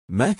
मैं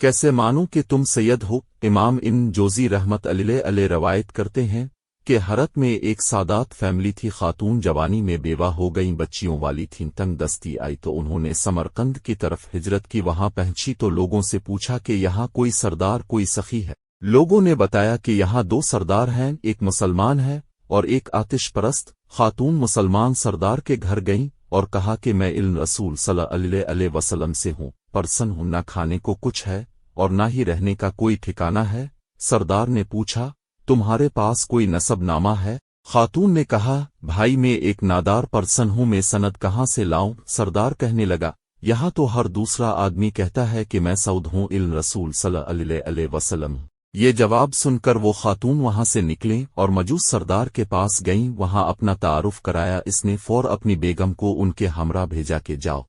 कैसे मानूं कि तुम सैयद हो। इमाम इन जोजी रहमत अलैह रवायत करते हैं कि हरत में एक सादात फैमिली थी। खातून जवानी में बेवा हो गईं, बच्चियों वाली थीं। तंग दस्ती आई तो उन्होंने समरकंद की तरफ हिजरत की। वहां पहुंची तो लोगों से पूछा कि यहाँ कोई सरदार, कोई सखी है। लोगों ने बताया कि यहाँ दो सरदार हैं, एक मुसलमान है और एक आतिश परस्त। खातून मुसलमान सरदार के घर गईं और कहा कि मैं इल्म रसूल सल्लल्लाहु अलैहि वसल्लम से हूँ, परसन हूँ। न खाने को कुछ है और न ही रहने का कोई ठिकाना है। सरदार ने पूछा, तुम्हारे पास कोई नसबनामा है? खातून ने कहा, भाई मैं एक नादार परसन हूँ, मैं सनद कहाँ से लाऊं? सरदार कहने लगा, यहाँ तो हर दूसरा आदमी कहता है कि मैं सऊद हूँ, इल्म रसूल सल्लल्लाहु अलैहि वसल्लम। ये जवाब सुनकर वो खातून वहां से निकले और मजूस सरदार के पास गईं। वहां अपना तारुफ कराया। इसने फौर अपनी बेगम को उनके हमरा भेजा के जाओ,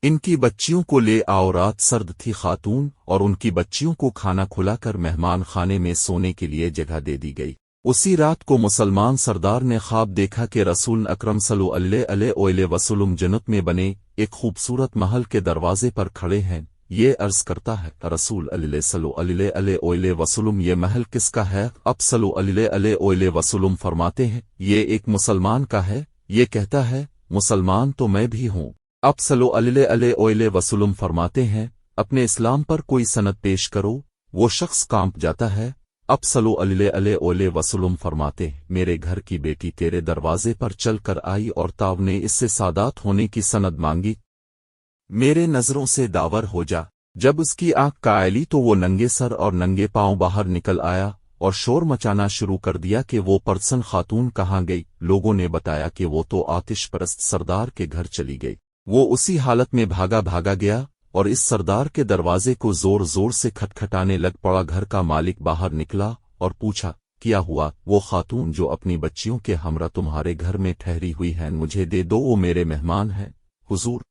इनकी बच्चियों को ले आओ। रात सर्द थी। खातून और उनकी बच्चियों को खाना खुलाकर मेहमान खाने में सोने के लिए जगह दे दी गई। उसी रात को मुसलमान सरदार ने ख्वाब देखा कि रसूल अकरम सल्लल्लाहु अलैहि वसल्लम जन्नत में बने एक खूबसूरत महल के दरवाजे पर खड़े हैं। ये अर्ज करता है, रसूल सल्लल्लाहु अलैहि वसल्लम ये महल किसका है? अब सल्लल्लाहु अलैहि वसल्लम फरमाते हैं, ये एक मुसलमान का है। ये कहता है, मुसलमान तो मैं भी हूँ। अब सल्लल्लाहु अलैहि वसल्लम फरमाते हैं, अपने इस्लाम पर कोई सनद पेश करो। वो शख्स कांप जाता है। अब सल्लल्लाहु अलैहि वसल्लम फरमाते हैं, मेरे घर की बेटी तेरे दरवाजे पर चल कर आई और ताव ने इससे सादात होने की सनद मांगी। मेरे नजरों से दावर हो जा। जब उसकी आंख कायली तो वो नंगे सर और नंगे पांव बाहर निकल आया और शोर मचाना शुरू कर दिया कि वो परसन खातून कहाँ गई। लोगों ने बताया कि वो तो आतिश परस्त सरदार के घर चली गई। वो उसी हालत में भागा गया और इस सरदार के दरवाजे को जोर जोर से खटखटाने लग पड़ा। घर का मालिक बाहर निकला और पूछा, क्या हुआ? वो खातून जो अपनी बच्चियों के हमरा तुम्हारे घर में ठहरी हुई हैं, मुझे दे दो, वो मेरे मेहमान हैं। हुजूर,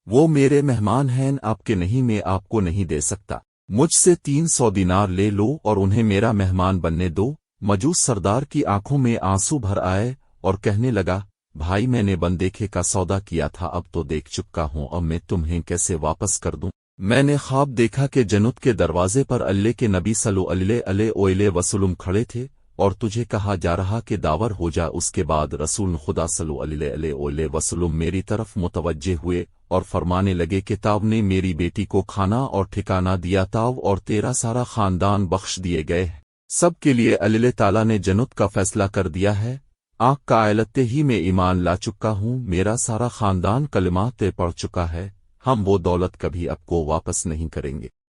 वो मेरे मेहमान हैं, आपके नहीं, मैं आपको नहीं दे सकता। मुझसे 300 दिनार ले लो और उन्हें मेरा मेहमान बनने दो। मजूस सरदार की आंखों में आंसू भर आए और कहने लगा, भाई मैंने बंदेखे का सौदा किया था, अब तो देख चुका हूँ, अब मैं तुम्हें कैसे वापस कर दूं? मैंने ख्वाब देखा कि जन्नत के दरवाजे पर अल्लाह के नबी सल्लल्लाहु अलैहि वसल्लम खड़े थे और तुझे कहा जा रहा कि दावर हो जा। उसके बाद रसूल खुदा सल्लल्लाहु अलैहि वसल्लम मेरी तरफ मुतवज्जे हुए और फरमाने लगे कि ताव ने मेरी बेटी को खाना और ठिकाना दिया, ताव और तेरा सारा खानदान बख्श दिए गए। सब के लिए अल्लाह ताला ने जन्नत का फैसला कर दिया है। आँख का आयलते ही मैं ईमान ला चुका हूँ, मेरा सारा खानदान कलिमात पढ़ चुका है। हम वो दौलत कभी आपको वापस नहीं करेंगे।